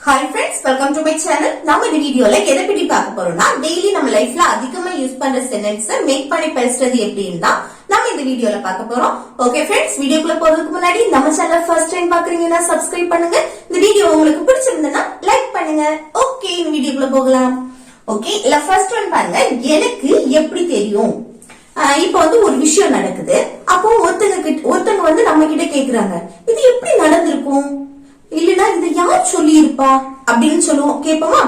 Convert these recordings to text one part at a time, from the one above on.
Hi friends, welcome to my channel. நம்ம இந்த வீடியோல எதை பத்தி பார்க்க போறோம்னா டெய்லி நம்ம லைஃப்ல அதிகமா யூஸ் பண்ற சென்டென்ஸ் மேக் பண்ணி பேசுறது எப்படின்னு தான் நம்ம இந்த வீடியோல பார்க்க போறோம். ஓகே फ्रेंड्स, வீடியோக்குள்ள போறதுக்கு முன்னாடி நம்ம சேனல் ஃபர்ஸ்ட் டைம் பாக்குறீங்கன்னா சப்ஸ்கிரைப் பண்ணுங்க. இந்த வீடியோ உங்களுக்கு பிடிச்சிருந்தா லைக் பண்ணுங்க. ஓகே, இந்த வீடியோக்குள்ள போகலாம். ஓகே, இல்ல ஃபர்ஸ்ட் ஒன் பாருங்க. எனக்கு எப்படி தெரியும்? இப்போ வந்து ஒரு விஷயம் நடக்குது. அப்போ ஒருத்தங்க வந்து நம்ம கிட்ட கேக்குறாங்க, இது எப்படி நடந்திருக்கும், இல்லனா இது யார் சொல்லி இருப்பா அப்படின்னு சொல்லுவோம், கேட்போமா?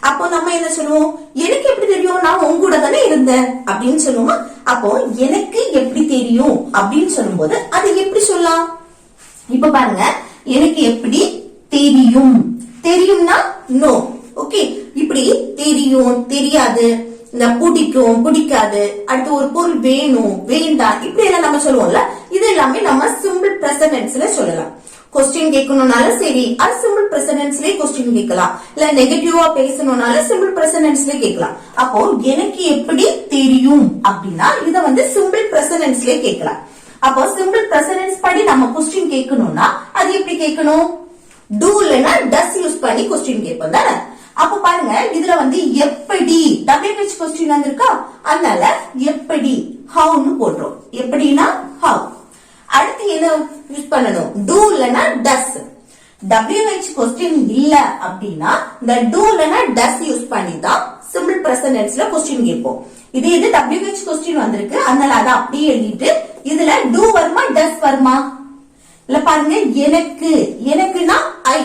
அப்போ நம்ம என்ன சொல்லுவோம்? எனக்கு எப்படி தெரியும், நான் உங்க கூட தானே இருந்தேன் அப்படின்னு சொல்லுவோமா? அப்போ எனக்கு எப்படி தெரியும் அப்படின்னு சொல்லும்போது அது எப்படி சொல்லலாம்? இப்ப பாருங்க, எனக்கு எப்படி தெரியும், தெரியும்னா நோ. ஓகே, இப்படி தெரியும், தெரியாது, இந்த பிடிக்கும், பிடிக்காது, அடுத்து ஒரு பொருள் வேணும், வேண்டாம், இப்படி எல்லாம் நம்ம சொல்லுவோம்ல. இது எல்லாமே நம்ம சிம்பிள் பிரசன்ட் டென்ஸ்ல சொல்லலாம். கொஸ்டின் கேட்கணும்னாலும் சரி, அது சிம்பிள் பிரசன்ட் டென்ஸ்லயே கொஸ்டின் கேட்கலாம். இல்ல நெகட்டிவா பேசணும்னாலும் சிம்பிள் பிரசன்ட் டென்ஸ்லயே கேட்கலாம். அப்போ எனக்கு எப்படி தெரியும் அப்படின்னா இத வந்து சிம்பிள் பிரசன்ட் டென்ஸ்லயே கேட்கலாம். அப்போ சிம்பிள் பிரசன்ட் டென்ஸ் படி நம்ம கொஸ்டின் கேட்கணும்னா அது எப்படி கேட்கணும்? டூ இல்லனா டஸ் யூஸ் பண்ணி கொஸ்டின் கேட்போம் தானே. அப்ப பாருங்க, இதுல வந்து எப்படி WH கொஸ்டின் வந்திருக்கா, அதனால எப்படி ஹவுன்னு போடுறோம். எப்படின்னா ஹவ். அடுத்து என்ன யூஸ் பண்ணணும்? டூ இல்லனா டஸ். WH கொஸ்டின் இல்ல அப்படின்னா இந்த டூ இல்லனா டஸ் யூஸ் பண்ணி தான் சிம்பிள் பிரசன்ட் டென்ஸ்ல கொஸ்டின் கேட்போம். இது WH கொஸ்டின் வந்திருக்கு, அதனால அதை அப்படியே எழுதிட்டு இதுல டூ வருமா டஸ் வருமா? இல்ல பாருங்க, எனக்கு, எனக்குன்னா ஐ.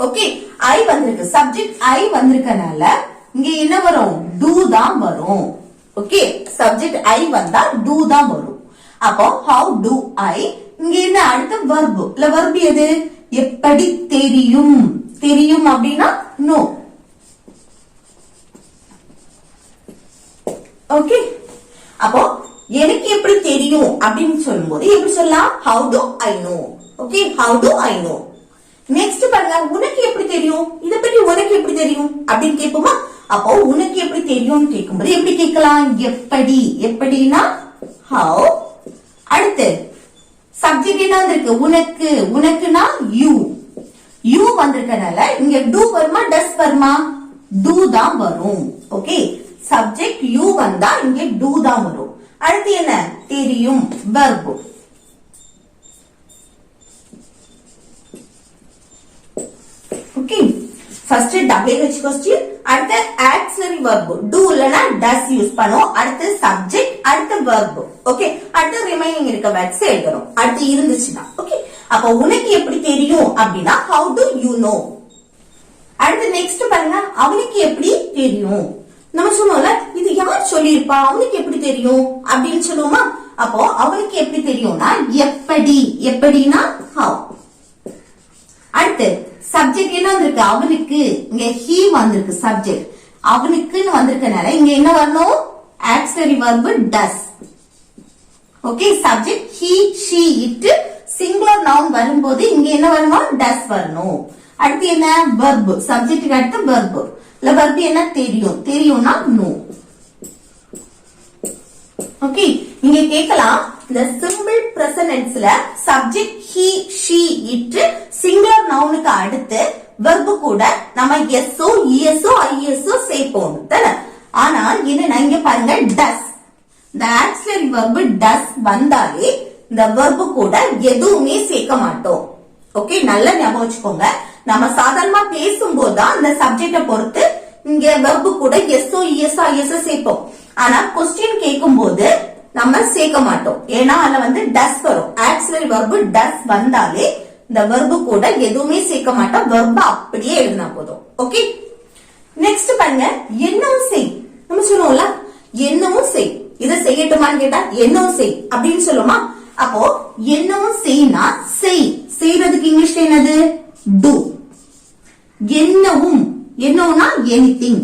ஓகே, ஐ வந்திருக்கு, சப்ஜெக்ட் ஐ வந்திருக்கனால இங்க என்ன வரும்? டூ தான் வரும். ஓகே, சப்ஜெக்ட் ஐ வந்தா டூ தான் வரும். அப்போ how do I, இங்க என்ன அடுத்த verb. இல்ல verb எது? எப்படி தெரியும், தெரியும் அப்படின்னா no. ஓகே, அப்போ எனக்கு எப்படி தெரியும் அப்படின்னு சொல்லும்போது எப்படி சொல்லலாம்? how do I know. Okay, how do I know. Next பாருங்க, உனக்கு எப்படி தெரியும், இத பத்தி உனக்கு எப்படி தெரியும் அப்படின்னு கேட்போமா? அப்போ உனக்கு எப்படி தெரியும் கேட்கும்போது எப்படி கேட்கலாம்? எப்படி. எப்படின்னா how. அடுத்து சப்ஜெக்ட் என்ன வந்திருக்கு? உனக்கு, உனக்குனா யூ. யூ வந்திருக்கனால இங்க டூ வருமா டஸ் வருமா? டூ தான் வரும். ஓகே, சப்ஜெக்ட் யூ வந்தா இங்க டூ தான் வரும். அடுத்து என்ன? தெரியும், verb. Okay, first WH question, அடுத்து ஆக்ஸிலரி verb do இல்லனா does யூஸ் பண்ணுவோம். அடுத்து சப்ஜெக்ட், அடுத்து verb. ஓகே, அடுத்து ரிமைனிங் இருக்க வேர்ட்ஸ் எழுதணும். அடுத்து இருந்துச்சுனா. ஓகே, அப்ப உனக்கு எப்படி தெரியும் அப்படினா how do you know. அடுத்து நெக்ஸ்ட் பாருங்க, அவனுக்கு எப்படி தெரியும். நம்ம சொல்லுவோம்ல, இது யார் சொல்லிருப்பா, அவனுக்கு எப்படி தெரியும் அப்படின்னு சொல்லுவோமா? அப்போ அவனுக்கு எப்படி தெரியும்னா எப்படி. எப்படினா how. அடுத்து சப்ஜெக்ட் என்ன வந்திருக்கு? அவனுக்கு. இங்க he வந்திருக்கு சப்ஜெக்ட். அவனுக்குன்னு வந்திருக்கனால இங்க என்ன வரணும்? Auxiliary verb does. Okay, subject he, she, it, singular noun வரும்போது இங்க என்ன வரணும்? does வரணும். அடுத்து என்ன? verb. சப்ஜெக்ட்டுக்கு அடுத்து verb. இல்ல verb என்ன? தெரியும். தெரியும்னா no. ஓகே, இங்க கேட்கலாம், இந்த சிம்பிள் பிரசன்ட் டென்ஸ்ல subject he, she, it singular நவுனுக்கு அடுத்து verb கூட நம்ம SO, ESO, ISO சேர்ப்போம் தானே. ஆனால் என்ன, இங்க பாருங்க does. இந்த ஆக்ஸிலரி verb does வந்தாலே இந்த verb கூட எதுவுமே சேர்க்க மாட்டோம். ஓகே, நல்லா ஞாபகம் வச்சுக்கோங்க. நம்ம சாதாரணமா பேசும்போது தான் இந்த சப்ஜெக்ட பொறுத்து இங்க verb கூட SO, ESO, ISO சேர்ப்போம். ஆனா கொஸ்டின் கேட்கும் போது நம்ம சேர்க்க மாட்டோம். ஏன்னா அதுல வந்து டஸ் வரும். ஆக்ஸிலரி verb டஸ் வந்தாலே இந்த verb கூட எதுவுமே சேர்க்க மாட்டோம். verb அப்படியே எழுதினா போதும். ஓகே, நெக்ஸ்ட் பாருங்க, என்னவும் செய். நம்ம சொல்லுவோம்ல, என்னவும் செய். இத செய்யட்டுமான்னு கேட்டா என்னவும் செய் அப்படின்னு சொல்லுமா? அப்போ என்னவும் செய்னா செய். செய்யறதுக்கு இங்கிலீஷ்ல என்னது? do. என்னவும், என்னவும்னா எனிதிங்.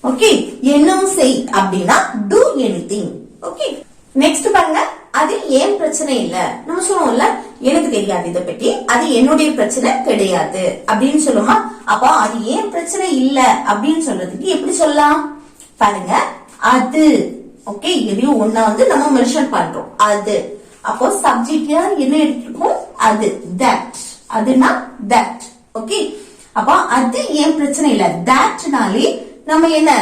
ஓகே, என்னவும் செய் அப்படின்னா do anything. ஓகே, நெக்ஸ்ட் பாருங்க, அது ஏன் பிரச்சனை இல்ல. நம்ம சொல்லுவோம்ல, எனக்கு தெரியாது இத பத்தி, அது என்னுடைய பிரச்சனை கிடையாது அப்படின்னு சொல்லுமா? அப்போ அது ஏன் பிரச்சனை இல்ல அப்படின்னு சொல்றதுக்கு எப்படி சொல்லலாம் பாருங்க? அது. ஓகே, எதையும் ஒண்ணா வந்து நம்ம மென்ஷன் பண்றோம். அது. அப்போ சப்ஜெக்ட் என்ன எடுத்துருக்கோம்? அது that அதுனா that ஓகே அப்போ அது ஏன் பிரச்சனை இல்ல thatனாலே நம்ம என்ன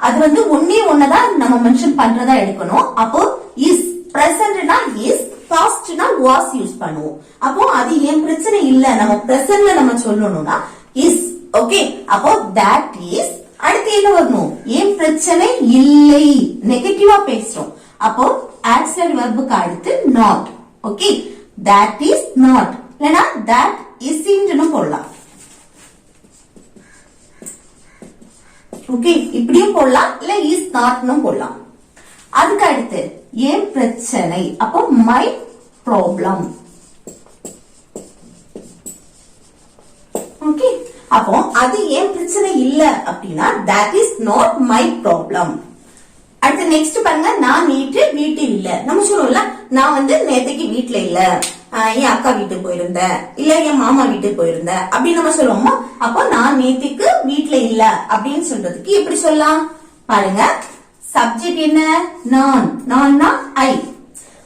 அது வந்து ஒண்ணே ஒண்ணுதான் நம்ம மென்ஷன் பண்றதா எடுக்கணும் அப்போ is presentனா is pastனா was யூஸ் பண்ணுவோம் அப்போ அது ஏன் பிரச்சனை இல்ல நம்ம presentல நம்ம சொல்லணும்னா is ஓகே அப்போ that is அடுத்து என்ன வரணும் ஏன் பிரச்சனை இல்லை நெகட்டிவா பேசுறோம் அப்போ ஆக்சிலரி வெர்புக்கு அடுத்து not okay that is not இல்லனா that isn't போடலாம் ஓகே இப்படியும் போடலாம் இல்ல இஸ் நாட்னும் போடலாம் அதுக்கு அடுத்து ஏன் பிரச்சனை அப்போ மை ப்ராப்ளம் ஓகே அப்போ அது ஏன் பிரச்சனை இல்ல அப்படின்னா that is not my problem அடுத்து நெக்ஸ்ட் பாருங்க நான் நேற்று வீட்டில் இல்ல நம்ம சொல்லுவோம்ல நான் வந்து நேற்றுக்கு வீட்டுல இல்ல என் அக்கா வீட்டுக்கு போயிருந்தேன் இல்ல என் மாமா வீட்டுக்கு போயிருந்தேன் அப்படின்னு நம்ம சொல்லுவோமா அப்போ நான் நேற்றுக்கு வீட்டுல இல்ல அப்படின்னு சொல்றதுக்கு எப்படி சொல்லலாம் பாருங்க சப்ஜெக்ட் என்ன நான்னா ஐ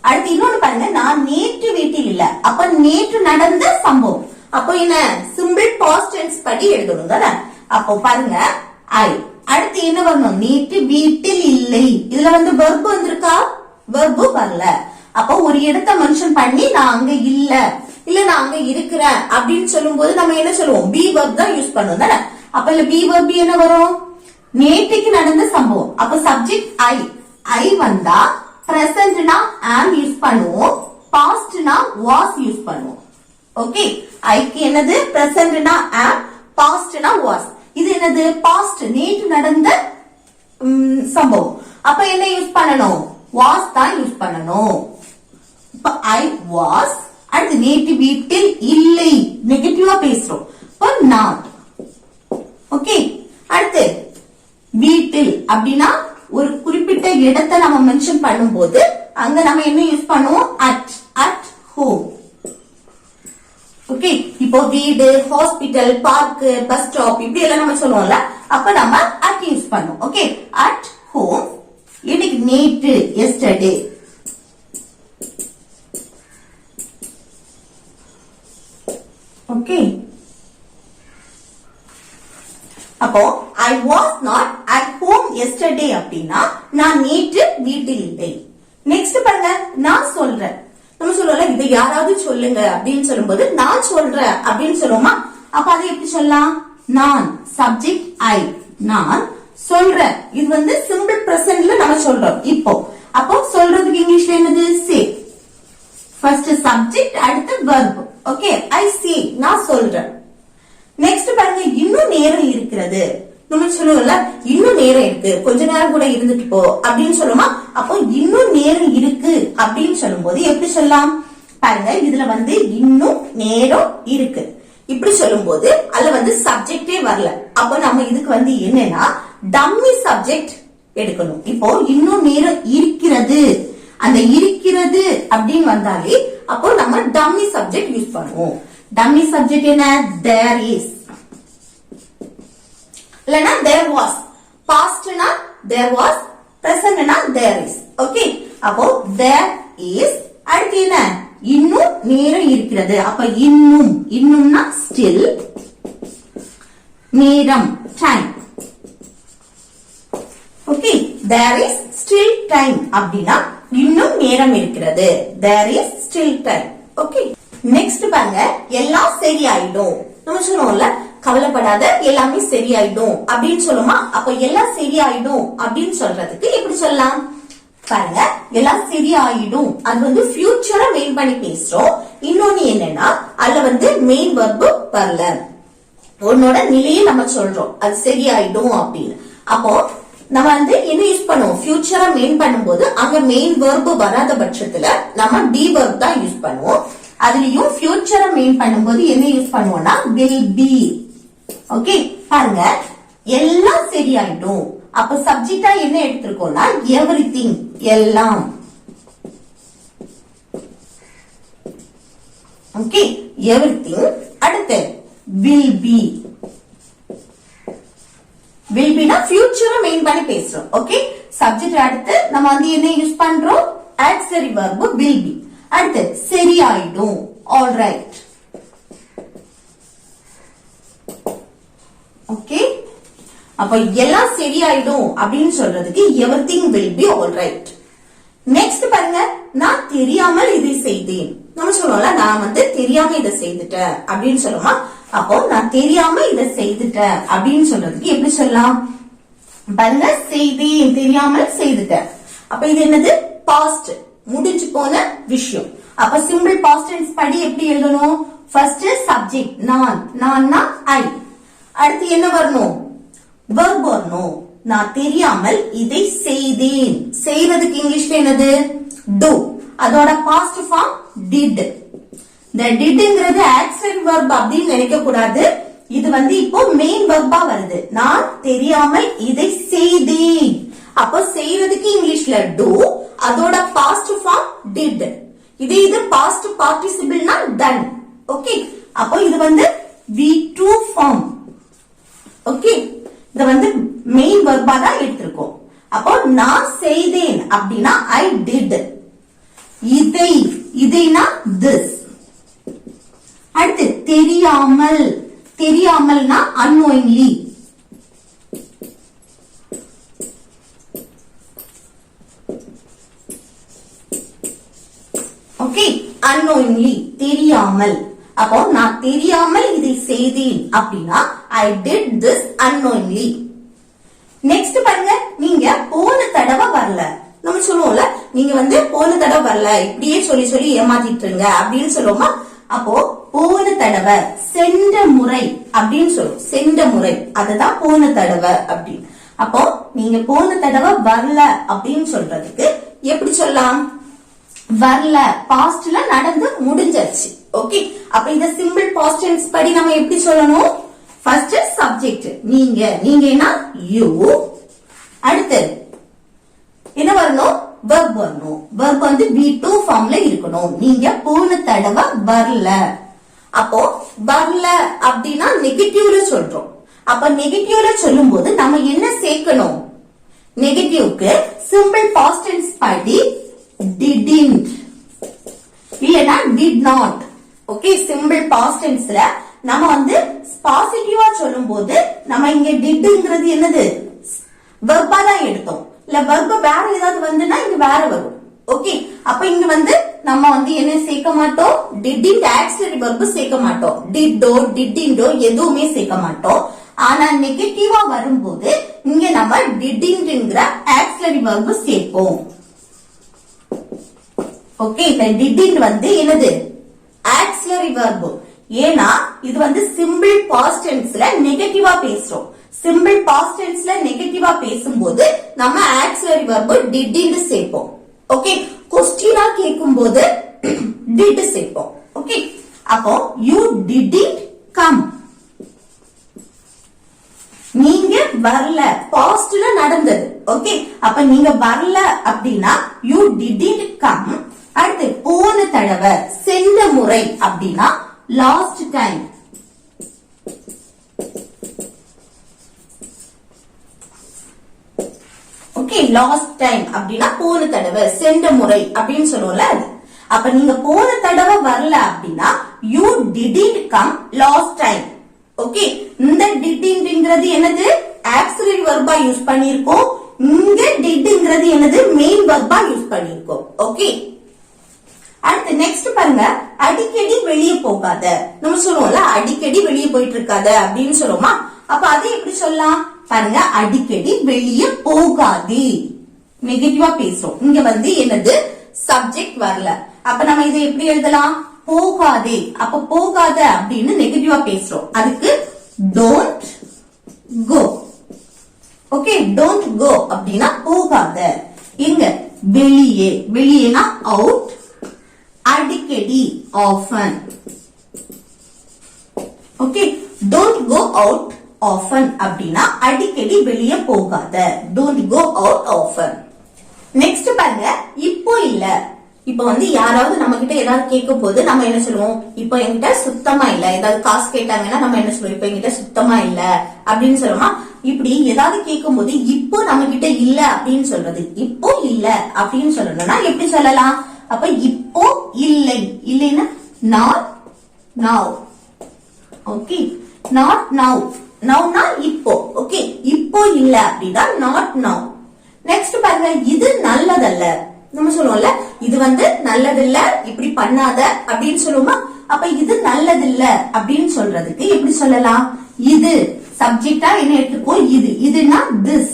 அடுத்து இன்னொன்னு பாருங்க நான் நேற்று வீட்டில் இல்ல அப்ப நேற்று நடந்த சம்பவம் அப்போ என்ன சிம்பிள் பாஸ்ட் டென்ஸ் படி எழுதணும் தானே அப்போ பாருங்க ஐ அடுத்து என்ன வரணும் நேற்று வீட்டில் இல்லை இதுல வந்து வெர்பு வந்திருக்கா வெர்பு வரல அப்போ ஒரு இடத்தை மென்ஷன் பண்ணி நான் அங்க இல்ல நான் அங்க இருக்கிறேன் அப்படின்னு சொல்லும் போது நம்ம என்ன சொல்லுவோம் பி வெர்ப் தான் யூஸ் பண்ணுவோம் தானே அப்ப இல்ல பி வெர்ப் என்ன வரும் நேற்றுக்கு நடந்த சம்பவம் அப்ப சப்ஜெக்ட் ஐ வந்தா பிரசன்ட்னா am யூஸ் பண்ணுவோம் பாஸ்ட்னா was யூஸ் பண்ணுவோம் ஓகே ஐக்கு என்னது பிரசன்ட்னா am பாஸ்ட்னா was இது என்னது பாஸ்ட் நேற்று நடந்த சம்பவம் அப்ப என்ன யூஸ் பண்ணணும் was தான் யூஸ் பண்ணணும் இப்ப I was அடுத்து நேற்று வீட்டில் இல்லை நெகட்டிவா பேசுறோம் இப்ப not ஓகே அடுத்து வீட்டில் அப்படின்னா ஒரு குறிப்பிட்ட இடத்தை நம்ம மென்ஷன் பண்ணும்போது அங்க நம்ம என்ன யூஸ் பண்ணுவோம் at home ஓகே இப்போ வீடு ஹாஸ்பிட்டல் பார்க் பஸ் ஸ்டாப் இப்படி எல்லாம் நம்ம சொல்லுவோம்ல அப்ப நம்ம at யூஸ் பண்ணுவோம் ஓகே at home இன்னைக்கு நேற்று yesterday ஓகே அப்போ I was not at home yesterday அப்படின்னா நான் நேற்று வீட்டில் இல்லை நெக்ஸ்ட் பாருங்க நான் சொல்றேன் நம்ம சொல்லுவோம்ல இதை யாராவது சொல்லுங்க அப்படின்னு சொல்லும்போது நான் சொல்றேன் அப்படின்னு சொல்லுவோமா அப்ப அதை எப்படி சொல்லலாம் நான் சப்ஜெக்ட் ஐ நான் சொல்றேன் இது வந்து சிம்பிள் பிரசன்ட்ல நம்ம சொல்றோம் இப்போ அப்போ சொல்றதுக்கு இங்கிலீஷ்ல என்னது சே ஃபர்ஸ்ட் சப்ஜெக்ட் அடுத்து வெர்ப் ஓகே ஐ சே நான் சொல்றேன் நெக்ஸ்ட் பாருங்க இன்னும் நேரம் இருக்கிறது நம்ம சொல்லுவோம்ல இன்னும் நேரம் இருக்கு கொஞ்ச நேரம் கூட இருந்துட்டு போ அப்படின்னு சொல்லுமா அப்போ இன்னும் நேரம் இருக்கு அப்படின்னு சொல்லும் போது எப்படி சொல்லலாம் பாருங்க இதுல வந்து இன்னும் நேரம் இருக்கு இப்படி சொல்லும் போது அதுல வந்து சப்ஜெக்டே வரல அப்போ நம்ம இதுக்கு வந்து என்னன்னா டம்மி சப்ஜெக்ட் எடுக்கணும் இப்போ இன்னும் நேரம் இருக்கிறது அந்த இருக்கிறது அப்படின்னு வந்தாலே அப்போ நம்ம டம்மி சப்ஜெக்ட் யூஸ் பண்ணுவோம் டம்மி சப்ஜெக்ட் என்ன there is இல்லனா there was pastனா there was presentனா there is okay அப்போ there is அடுத்து என்ன இன்னும் நேரம் இருக்கிறது அப்ப இன்னும்னா still நேரம் time okay there is still time அப்படினா இன்னும் நேரம் இருக்கிறது there is still time okay next பாருங்க எல்லாம் சரியாயிடும் நம்ம சொல்லுவோம்ல கவலைப்படாத எல்லாமே சரியாயிடும் அப்படின்னு சொல்லுமா அப்ப எல்லாம் சரியாயிடும் அப்படின்னு சொல்றதுக்கு எப்படி சொல்லலாம் பாருங்க எல்லாம் சரியாயிடும் அது வந்து ஃபியூச்சரை மெயின் பண்ணி பேசுறோம் இன்னொன்னு என்னன்னா அதுல வந்து மெயின் வெர்ப் வரல உன்னோட நிலையை நம்ம சொல்றோம் அது சரியாயிடும் அப்படின்னு அப்போ நம்ம வந்து என்ன யூஸ் பண்ணுவோம் ஃபியூச்சரை மெயின் பண்ணும்போது அங்க மெயின் வெர்ப் வராத பட்சத்துல நம்ம பி வெர்ப் தான் யூஸ் பண்ணுவோம் அதுலயும் ஃபியூச்சரை மெயின் பண்ணும்போது என்ன யூஸ் பண்ணுவோம்னா will be ஓகே பாருங்க எல்லாம் சரியாயிடும் அப்ப சப்ஜெக்டா என்ன எடுத்திருக்கோம்னா everything எல்லாம் ஓகே everything அடுத்து will be னா ஃபியூச்சரை மெயின் பண்ணி பேசுறோம் ஓகே சப்ஜெக்ட் அடுத்து நம்ம வந்து என்ன யூஸ் பண்றோம் ஆக்சிலரி வெர்ப் will be அடுத்து சரியாயிடும் all right. Okay, அப்ப எல்லாம் சரியாயிடும் அப்படின்னு சொல்றதுக்கு everything will be all right. Next பாருங்க, நான் தெரியாமல் இதை செய்தேன். நம்ம சொல்லுவோம்ல, நான் வந்து தெரியாம இதை செய்துட்டேன் அப்படின்னு சொல்லுமா. அப்போ நான் தெரியாம இதை செய்துட்டேன் அப்படின்னு சொல்றதுக்கு எப்படி சொல்லலாம் பாருங்க, செய்தேன், தெரியாமல் செய்துட்டேன். அப்ப இது என்னது, பாஸ்ட், முடிஞ்சு போன விஷயம். அப்ப சிம்பிள் பாஸ்ட் டென்ஸ் படி எப்படி எழுதணும், ஃபர்ஸ்ட் சப்ஜெக்ட் நான், நான்னா ஐ, அடுத்து என்ன வரணும், verb வரணும். நான் தெரியாமல் இதை செய்தேன். செய்வதுக்கு இங்கிலீஷ்ல என்னது, do. அதோட பாஸ்ட் ஃபார்ம் did. இந்த didங்கிறது ஆக்சிலரி verb அப்படின்னு நினைக்க கூடாது. இது வந்து இப்போ மெயின் வெர்பா வருது. நான் தெரியாமல் இதை செய்தேன். அப்போ செய்வதுக்கு இங்கிலீஷ்ல do, அதோட பாஸ்ட் ஃபார்ம் did. இது பாஸ்ட் பார்ட்டிசிபிள்னா done. ஓகே, அப்போ இது வந்து V2 ஃபார்ம். ஓகே, இத வந்து மெயின் வெர்பா தான் எடுத்திருக்கோம். அப்போ நான் செய்தேன் அப்படின்னா I did. இதை, இதைனா this. அடுத்து தெரியாமல், தெரியாமல்னா unknowingly. ஓகே, unknowingly, தெரியாமல். அப்போ நான் தெரியாமல் இதை செய்தேன் அப்படின்னா I did this unknowingly. Next பாருங்க, நீங்க போன தடவை வரல. நம்ம சொல்லுவோம்ல, நீங்க வந்து போன தடவை வரல, இப்படியே சொல்லி சொல்லி ஏமாத்திட்டு இருங்க அப்படின்னு சொல்லுவோமா. அப்போ போன தடவை, சென்ற முறை அப்படின்னு சொல்லுவோம். சென்ற முறை, அதுதான் போன தடவை அப்படின்னு. அப்போ நீங்க போன தடவை வரல அப்படின்னு சொல்றதுக்கு எப்படி சொல்லலாம், வரல பாஸ்ட்ல நடந்து முடிஞ்சிருச்சு. ஓகே, அப்ப இந்த சிம்பிள் பாஸ்ட் டென்ஸ் படி நம்ம எப்படி சொல்லணும், ஃபர்ஸ்ட் சப்ஜெக்ட் நீங்க, நீங்கன்னா யூ, அடுத்து என்ன வரணும், verb வரணும். verb வந்து V2 ஃபார்ம்ல இருக்கணும். நீங்க போன தடவை வரல. அப்போ வரல அப்படின்னா நெகட்டிவ்ல சொல்றோம். அப்ப நெகட்டிவ்ல சொல்லும் போது நம்ம என்ன சேர்க்கணும், நெகட்டிவ்க்கு சிம்பிள் பாஸ்ட் டென்ஸ் படி didn't இல்லனா did not. Okay, simple past டென்ஸ்ல நம்ம வந்து பாசிட்டிவா சொல்லும் போது நம்ம இங்க டிட்ங்கிறது என்னது, வெர்பா தான் எடுத்தோம். இல்ல வெர்ப வேற ஏதாவது வந்துன்னா இங்க வேற வரும். ஓகே, அப்ப இங்க வந்து நம்ம வந்து என்ன சேர்க்க மாட்டோம், didn't ஆக்சிலரி வெர்ப் சேர்க்க மாட்டோம். டிட்டோ டிட்டிண்டோ எதுவுமே சேர்க்க மாட்டோம். ஆனா நெகட்டிவா வரும்போது இங்க நம்ம didn'tங்கிற ஆக்சிலரி வெர்ப் சேர்ப்போம். ஓகே, இந்த didn't வந்து என்னது, ஆக்சிலரி வெர்ப். ஏன்னா இது வந்து சிம்பிள் பாஸ்ட் டென்ஸ்ல நெகட்டிவா பேசுறோம். சிம்பிள் பாஸ்ட் டென்ஸ்ல நெகட்டிவா பேசும்போது நம்ம ஆக்சிலரி வெர்ப் didn't சேர்ப்போம். ஓகே, क्वेश्चनா கேக்கும்போது did சேர்ப்போம். ஓகே, அப்போ you didn't come, நீங்க வரல, பாஸ்ட்ல நடந்தது. ஓகே, அப்ப நீங்க வரல அப்படின்னா you didn't come. அடுத்து போன தடவை, சென்ற முறை அப்படின்னா last time. Okay, last time அப்படின்னா போன தடவை, சென்ற முறை அப்படின்னு சொல்லுவோம்ல அது. அப்ப நீங்க போன தடவை வரல அப்படின்னா you didn't come last time. Okay, இந்த didn'tங்கிறது என்னது, ஆக்சிலரி வெர்பா யூஸ் பண்ணிருக்கோம். இங்க didங்கிறது என்னது, மெயின் வெர்பா யூஸ் பண்ணிருக்கோம். ஓகே, அடுத்து நெக்ஸ்ட் பாருங்க, அடிக்கடி வெளியே போகாத. நம்ம சொல்லுவோம்ல, அடிக்கடி வெளியே போயிட்டு இருக்காத அப்படின்னு சொல்லுவோமா. அப்ப அதை எப்படி சொல்லலாம் பாருங்க, அடிக்கடி வெளியே போகாதே, நெகட்டிவா பேசுறோம். இங்க வந்து என்னது, சப்ஜெக்ட் வரல. அப்ப நம்ம இதை எப்படி எழுதலாம், போகாதே. அப்ப போகாத அப்படின்னு நெகட்டிவா பேசுறோம். அதுக்கு don't go. Okay, don't go அப்படின்னா போகாத. இங்க வெளியே, வெளியேனா out, அடிக்கடி often. Okay, don't go out often அப்படின்னா அடிக்கடி வெளியே போகாத, don't go out often. Next பாருங்க, இப்போ இல்ல. இப்ப வந்து யாராவது நம்ம கிட்ட ஏதாவது கேட்கும் போது நம்ம என்ன சொல்லுவோம், இப்போ என்கிட்ட சுத்தமா இல்ல. ஏதாவது காசு கேட்டாங்கன்னா நம்ம என்ன சொல்லுவோம், இப்ப என்கிட்ட சுத்தமா இல்ல அப்படின்னு சொல்லுவோமா. இப்படி ஏதாவது கேட்கும் போது இப்போ நம்ம கிட்ட இல்ல அப்படின்னு சொல்றது, இப்போ இல்ல அப்படின்னு சொல்லணும்னா எப்படி சொல்லலாம். அப்ப இப்போ இல்லை, இல்லைன்னா not now. Okay, not now. நவுனா இப்போ. ஓகே, இப்போ இல்ல அப்படின்னா not now. நெக்ஸ்ட் பாருங்க, இது நல்லதல்ல. நம்ம சொல்லுவோம்ல, இது நல்லதில்ல, இப்படி பண்ணாத அப்படின்னு சொல்லுவோமா. அப்ப இது நல்லதில்ல அப்படின்னு சொல்றதுக்கு எப்படி சொல்லலாம்? இது சப்ஜெக்டா என்ன எடுத்துக்கோ, இது. இதுனா this.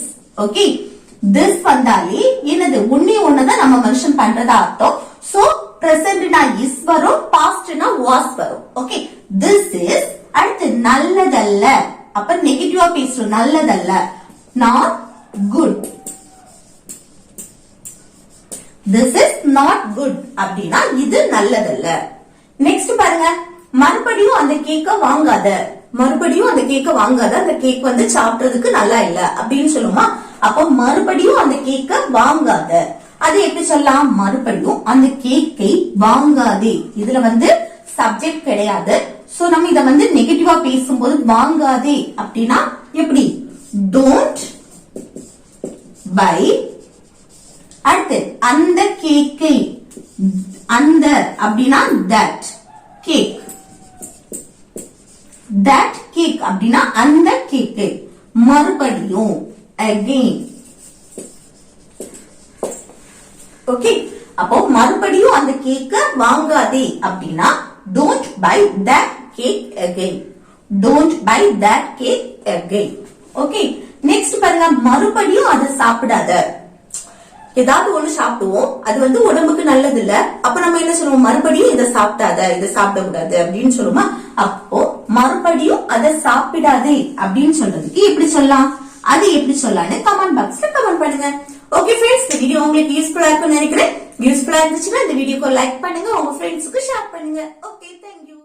ஓகே, this வந்தாலே என்னது? ஒண்ணே ஒண்ணுதான் நம்ம மென்ஷன் பண்றதா அர்த்தம். சோ பிரசன்ட்னா is வரும், பாஸ்ட்னா was வரும். Okay, this is. அடுத்து நல்லதல்ல, அப்ப நெகட்டிவா பேசுறோம். நல்லதல்ல, not good. This is not good அப்படின்னா இது நல்லதல்ல. நெக்ஸ்ட் பாருங்க, மறுபடியும் அந்த கேக்க வாங்காத. மறுபடியும் அந்த கேக்க வாங்காத, அந்த கேக் சாப்பிடுறதுக்கு நல்லா இல்ல அப்படின்னு சொல்லுமா. அப்ப மறுபடியும் அந்த கேக்க வாங்காத, அது எப்படி சொல்லலாம்? மறுபடியும் அந்த கேக்கை வாங்காதே. இதுல சப்ஜெக்ட் கிடையாது. சோ நம்ம இத நெகட்டிவா பேசும்போது வாங்காதே அப்படின்னா எப்படி? Don't by. அடுத்து அந்த கேக்கை, அந்த அப்படின்னா தட் கேக். தட் கேக் அப்படின்னா அந்த கேக்கை. மறுபடியும் அகைன். ஓகே, அப்போ மறுபடியும் அந்த கேக்க வாங்காதே அப்படின்னா don't by that cake again. Don't by that cake again. Okay, next பாருங்க, மறுபடியும் அதை சாப்பிடாத. ஏதாவது ஒண்ணு சாப்பிடுவோம், அது உடம்புக்கு நல்லது இல்ல. அப்ப நம்ம என்ன சொல்லுவோம்? மறுபடியும் இதை சாப்பிடாத, இதை சாப்பிடக்கூடாது அப்படின்னு சொல்லுவோமா. அப்போ மறுபடியும் அதை சாப்பிடாதே அப்படின்னு சொல்றதுக்கு எப்படி சொல்லலாம்? அது எப்படி சொல்லலாம்னு கமெண்ட் பாக்ஸ்ல கமெண்ட் பண்ணுங்க. ஓகே ஃப்ரெண்ட்ஸ், இந்த வீடியோ உங்களுக்கு யூஸ்ஃபுல்லா இருக்கும்னு நினைக்கிறேன். யூஸ்ஃபுல்லா இருந்துச்சுன்னா இந்த வீடியோக்கு லைக் பண்ணுங்க, உங்க ஃப்ரெண்ட்ஸுக்கு ஷேர் பண்ணுங்க. Okay, thank you.